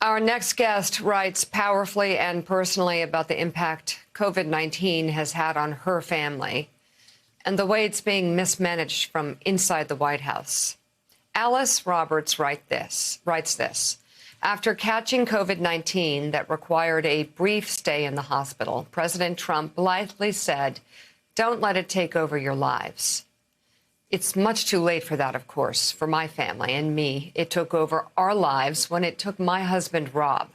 Our next guest writes powerfully and personally about the impact COVID-19 has had on her family and the way it's being mismanaged from inside the White House. Alice Roberts writes this. After catching COVID-19 that required a brief stay in the hospital, President Trump blithely said, "Don't let it take over your lives." It's much too late for that, of course, for my family and me. It took over our lives when it took my husband, Rob.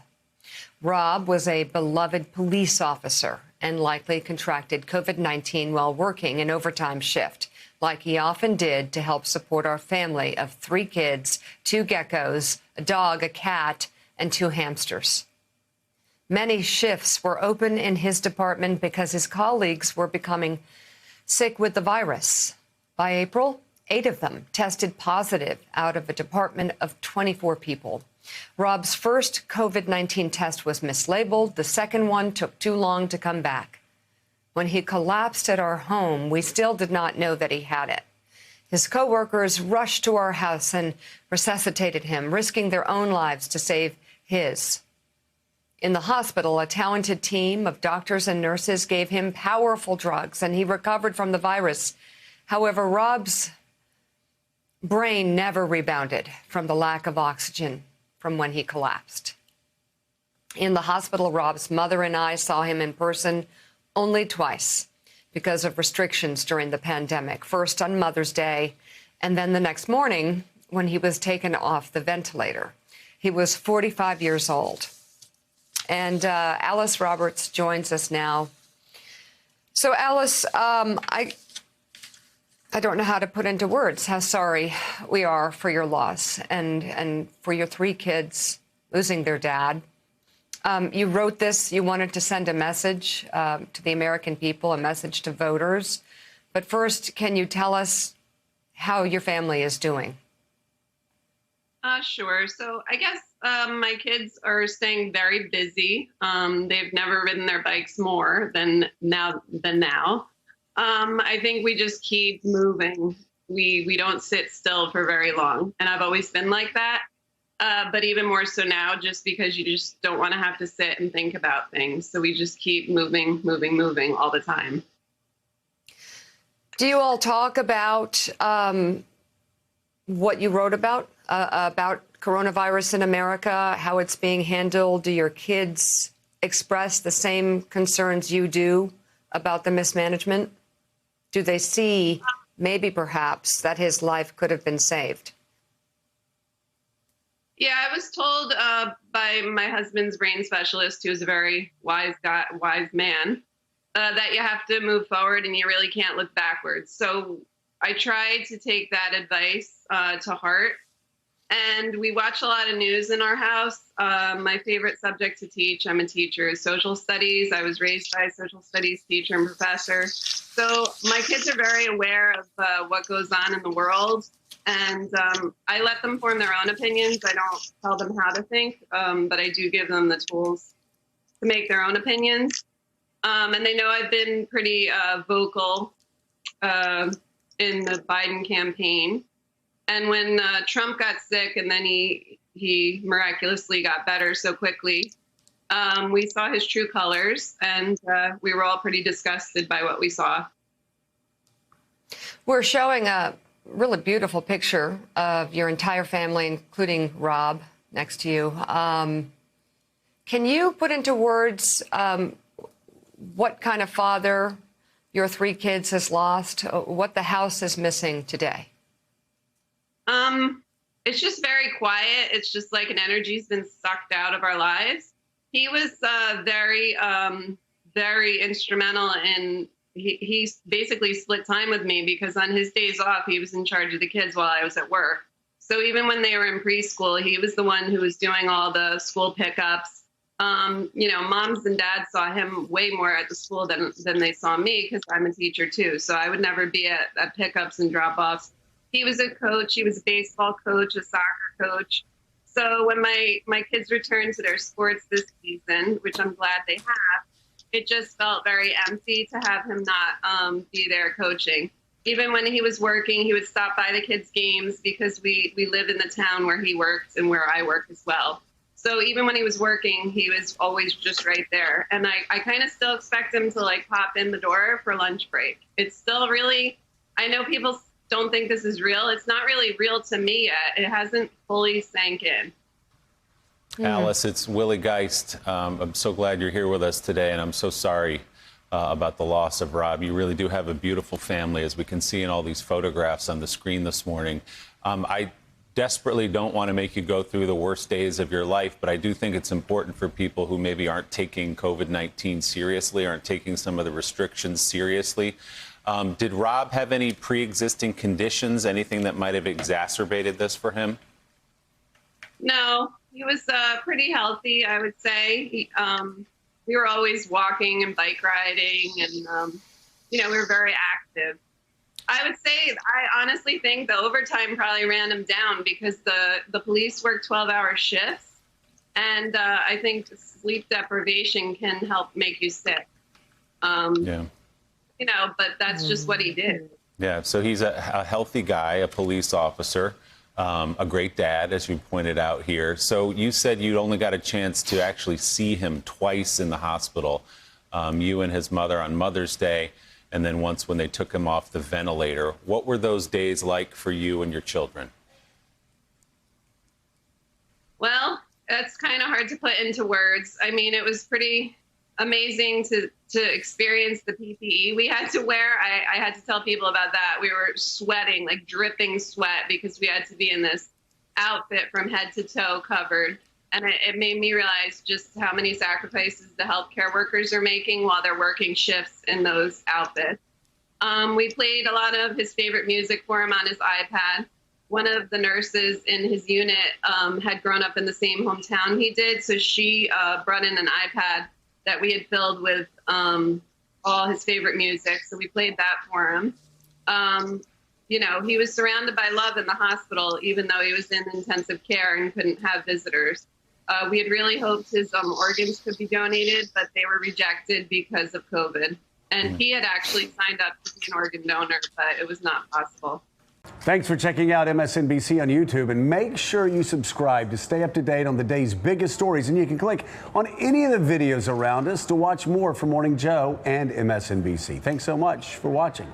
Rob was a beloved police officer and likely contracted COVID-19 while working an overtime shift, like he often did, to help support our family of 3 kids, 2 geckos, a dog, a cat, and 2 hamsters. Many shifts were open in his department because his colleagues were becoming sick with the virus. By April, 8 of them tested positive out of a department of 24 people. Rob's first COVID-19 test was mislabeled. The second one took too long to come back. When he collapsed at our home, we still did not know that he had it. His coworkers rushed to our house and resuscitated him, risking their own lives to save his. In the hospital, a talented team of doctors and nurses gave him powerful drugs, and he recovered from the virus. However, Rob's brain never rebounded from the lack of oxygen from when he collapsed. In the hospital, Rob's mother and I saw him in person only twice because of restrictions during the pandemic, first on Mother's Day and then the next morning when he was taken off the ventilator. He was 45 years old. And Alice Roberts joins us now. So, Alice, I don't know how to put into words how sorry we are for your loss and for your 3 kids losing their dad. You wrote this. You wanted to send a message to the American people, a message to voters. But first, can you tell us how your family is doing? Sure. So I guess my kids are staying very busy. They've never ridden their bikes more than now. I think we just keep moving. We don't sit still for very long. And I've always been like that. But even more so now, just because you just don't want to have to sit and think about things. So we just keep moving all the time. Do you all talk about what you wrote about coronavirus in America, how it's being handled? Do your kids express the same concerns you do about the mismanagement? Do they see, maybe perhaps, that his life could have been saved? Yeah, I was told by my husband's brain specialist, who's a very wise man, that you have to move forward and you really can't look backwards. So I tried to take that advice to heart. And we watch a lot of news in our house. My favorite subject to teach, I'm a teacher, is social studies. I was raised by a social studies teacher and professor. So my kids are very aware of what goes on in the world. And I let them form their own opinions. I don't tell them how to think, but I do give them the tools to make their own opinions. And they know I've been pretty vocal in the Biden campaign. And when Trump got sick and then he miraculously got better so quickly, we saw his true colors, and we were all pretty disgusted by what we saw. We're showing a really beautiful picture of your entire family, including Rob next to you. Can you put into words what kind of father your 3 kids has lost, what the house is missing today? It's just very quiet. It's just like an energy's been sucked out of our lives. He was very instrumental in, he basically split time with me because on his days off, he was in charge of the kids while I was at work. So even when they were in preschool, he was the one who was doing all the school pickups. Moms and dads saw him way more at the school than they saw me because I'm a teacher too. So I would never be at pickups and drop-offs. He was a coach. He was a baseball coach, a soccer coach. So when my kids returned to their sports this season, which I'm glad they have, it just felt very empty to have him not be there coaching. Even when he was working, he would stop by the kids' games because we live in the town where he works and where I work as well. So even when he was working, he was always just right there. And I kind of still expect him to like pop in the door for lunch break. It's still really, I know people don't think this is real. It's not really real to me yet. It hasn't fully sank in. Alice, it's Willie Geist. I'm so glad you're here with us today, and I'm so sorry about the loss of Rob. You really do have a beautiful family, as we can see in all these photographs on the screen this morning. I desperately don't want to make you go through the worst days of your life, but I do think it's important for people who maybe aren't taking COVID-19 seriously, aren't taking some of the restrictions seriously. Did Rob have any pre-existing conditions, anything that might have exacerbated this for him? No, he was pretty healthy, I would say. We were always walking and bike riding, and, we were very active. I would say, I honestly think the overtime probably ran him down because the police work 12-hour shifts. And I think sleep deprivation can help make you sick. Yeah. But that's just what he did. Yeah, so he's a healthy guy, a police officer, a great dad, as you pointed out here. So you said you only got a chance to actually see him twice in the hospital, you and his mother on Mother's Day, and then once when they took him off the ventilator. What were those days like for you and your children? Well, that's kind of hard to put into words. I mean, it was pretty amazing to experience the PPE we had to wear. I had to tell people about that. We were sweating, like dripping sweat, because we had to be in this outfit from head to toe covered. And it made me realize just how many sacrifices the healthcare workers are making while they're working shifts in those outfits. We played a lot of his favorite music for him on his iPad. One of the nurses in his unit had grown up in the same hometown he did, so she brought in an iPad that we had filled with all his favorite music. So we played that for him. He was surrounded by love in the hospital, even though he was in intensive care and couldn't have visitors. We had really hoped his organs could be donated, but they were rejected because of COVID. And he had actually signed up to be an organ donor, but it was not possible. Thanks for checking out MSNBC on YouTube, and make sure you subscribe to stay up to date on the day's biggest stories. And you can click on any of the videos around us to watch more from Morning Joe and MSNBC. Thanks so much for watching.